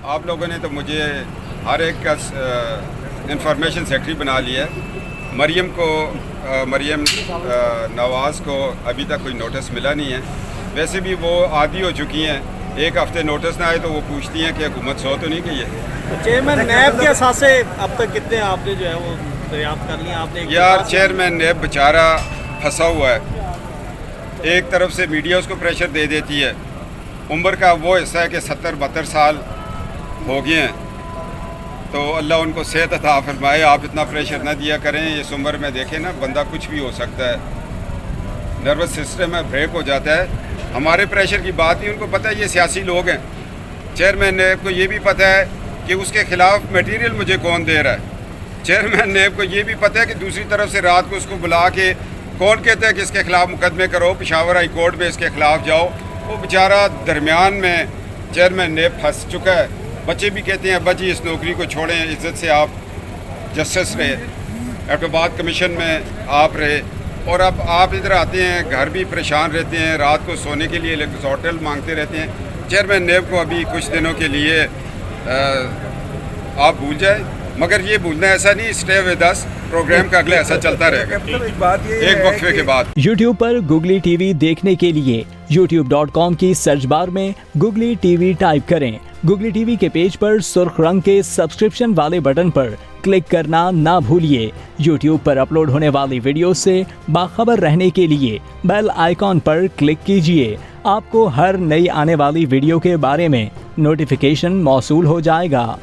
आप लोगों ने तो मुझे हर एक का इंफॉर्मेशन सेक्रेटरी बना लिया है। मरियम नवाज़ को अभी तक कोई नोटिस मिला नहीं है। वैसे भी वो आदी हो चुकी हैं, एक हफ्ते नोटिस ना आए तो वो पूछती हैं कि हुकूमत सो तो नहीं गई है। चेयरमैन नैब के असासे अब तक कितने आपने जो है वो दरियाफ्त कर लिया आपने? यार चेयरमैन नैब बेचारा फंसा हुआ है। एक तरफ से मीडिया उसको प्रेशर दे देती है। उम्र का वो हिस्सा है कि 70-72 साल हो गए हैं, तो अल्लाह उनको सेहत अता फरमाए। आप इतना प्रेशर ना दिया करें। इस उम्र में देखें ना, बंदा कुछ भी हो सकता है, नर्वस सिस्टम है, ब्रेक हो जाता है। हमारे प्रेशर की बात नहीं, उनको पता है ये सियासी लोग हैं। चेयरमैन नेब को ये भी पता है कि उसके ख़िलाफ़ मटेरियल मुझे कौन दे रहा है। चेयरमैन नेब को ये भी पता है कि दूसरी तरफ से रात को उसको बुला के कौन कहता है कि इसके ख़िलाफ़ मुकदमे करो, पेशावर हाई कोर्ट में इसके ख़िलाफ़ जाओ। वो बेचारा दरमियान में चेयरमैन नेब फंस चुका है। बच्चे भी कहते हैं अब्बा जी इस नौकरी को छोड़ें, इज़्ज़त से आप जस्टिस रहे, एबटाबाद कमीशन में आप रहे, और अब आप इधर आते हैं, घर भी परेशान रहते हैं, रात को सोने के लिए होटल मांगते रहते हैं। चेयरमैन नेब को अभी कुछ दिनों के लिए आप भूल जाए, मगर ये भूलना ऐसा नहीं, स्टे विद अस प्रोग्राम का अगला ऐसा चलता रहेगा एक वक्फे के बाद। YouTube पर गुगली टीवी देखने के लिए youtube.com की सर्च बार में गुगली टीवी टाइप करें। गुगली टीवी के पेज पर सुर्ख रंग के सब्सक्रिप्शन वाले बटन पर क्लिक करना ना भूलिए। YouTube पर अपलोड होने वाली वीडियो से बाखबर रहने के लिए बेल आइकॉन पर क्लिक कीजिए। आपको हर नई आने वाली वीडियो के बारे में नोटिफिकेशन मौसूल हो जाएगा।